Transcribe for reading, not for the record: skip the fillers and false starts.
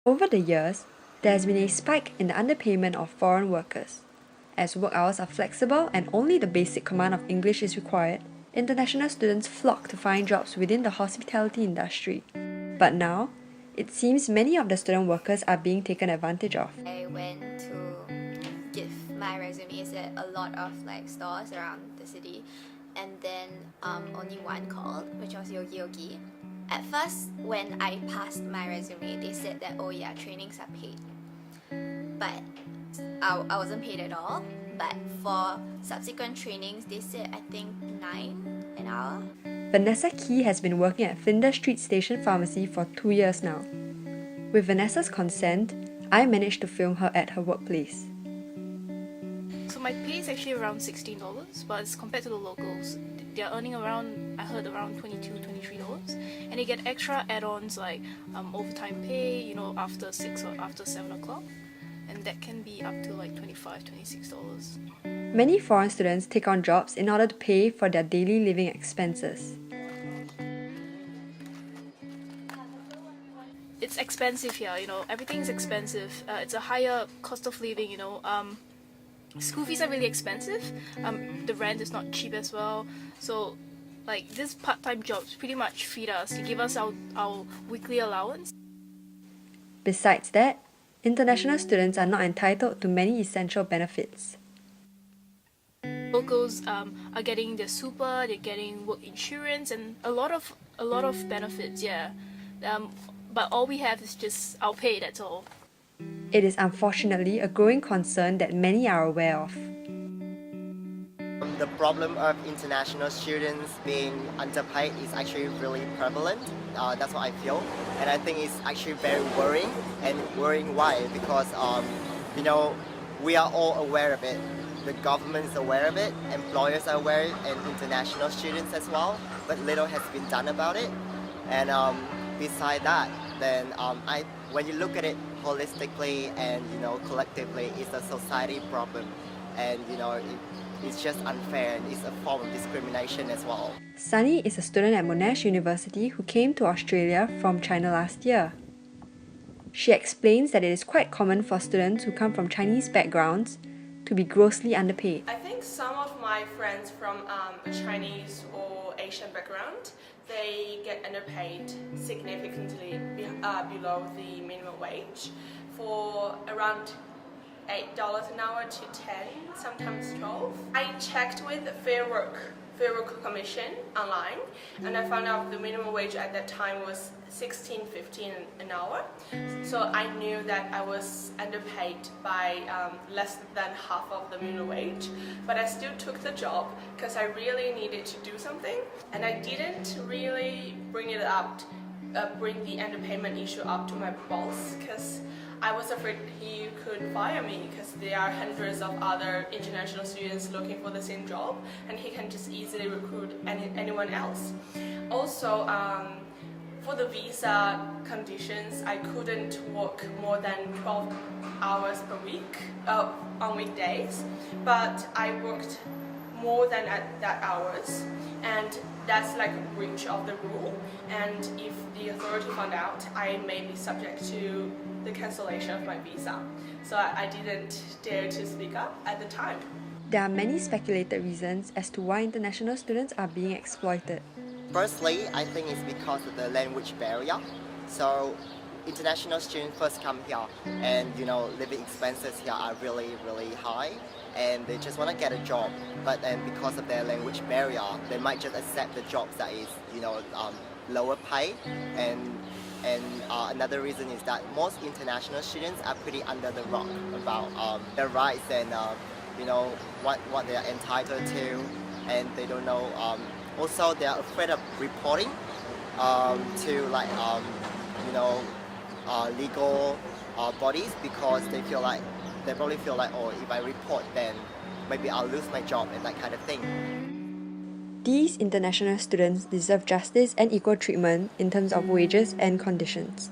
Over the years, there has been a spike in the underpayment of foreign workers. As work hours are flexible and only the basic command of English is required, international students flock to find jobs within the hospitality industry. But now, it seems many of the student workers are being taken advantage of. I went to give my resumes at a lot of stores around the city, and then only one called, which was Yogi Yogi. At first, when I passed my resume, they said that, oh yeah, trainings are paid. But I wasn't paid at all. But for subsequent trainings, they said I think 9 an hour. Vanessa Key has been working at Flinders Street Station Pharmacy for 2 years now. With Vanessa's consent, I managed to film her at her workplace. So my pay is actually around $16, but as compared to the locals, they're earning around, I heard around $22, $23, and they get extra add-ons like overtime pay, after 6 or after 7 o'clock, and that can be up to like $25, $26. Many foreign students take on jobs in order to pay for their daily living expenses. It's expensive here, everything's expensive. It's a higher cost of living, School fees are really expensive. The rent is not cheap as well. So, these part-time jobs pretty much feed us. They give us our weekly allowance. Besides that, international students are not entitled to many essential benefits. Locals are getting their super, they're getting work insurance, and a lot of benefits. Yeah, but all we have is just our pay. That's all. It is unfortunately a growing concern that many are aware of. The problem of international students being underpaid is actually really prevalent. That's what I feel, and I think it's actually very worrying. And worrying why? Because we are all aware of it. The government is aware of it, employers are aware, and international students as well. But little has been done about it. And beside that, then when you look at it holistically and collectively, it's a society problem, and it's just unfair, and it's a form of discrimination as well. Sunny is a student at Monash University who came to Australia from China last year. She explains that it is quite common for students who come from Chinese backgrounds to be grossly underpaid. I think some of my friends from a Chinese or Asian background, they get underpaid significantly below the minimum wage for around $8 an hour to 10, sometimes 12. I checked with the Fair Work Commission online, and I found out the minimum wage at that time was $16.15 an hour. So I knew that I was underpaid by less than half of the minimum wage, but I still took the job because I really needed to do something, and I didn't really bring the underpayment issue up to my boss because I was afraid he could fire me because there are hundreds of other international students looking for the same job, and he can just easily recruit anyone else. Also, for the visa conditions, I couldn't work more than 12 hours per week on weekdays, but I worked more than that hours, and that's like a breach of the rule, and if the authority found out, I may be subject to the cancellation of my visa. So I didn't dare to speak up at the time. There are many speculated reasons as to why international students are being exploited. Firstly, I think it's because of the language barrier. So international students first come here, and living expenses here are really, really high, and they just want to get a job. But then because of their language barrier, they might just accept the jobs that is lower pay. And another reason is that most international students are pretty under the rock about their rights and what they are entitled to, and they don't know. Also, they are afraid of reporting to legal bodies because they probably feel like, oh, if I report, then maybe I'll lose my job and that kind of thing. These international students deserve justice and equal treatment in terms of wages and conditions.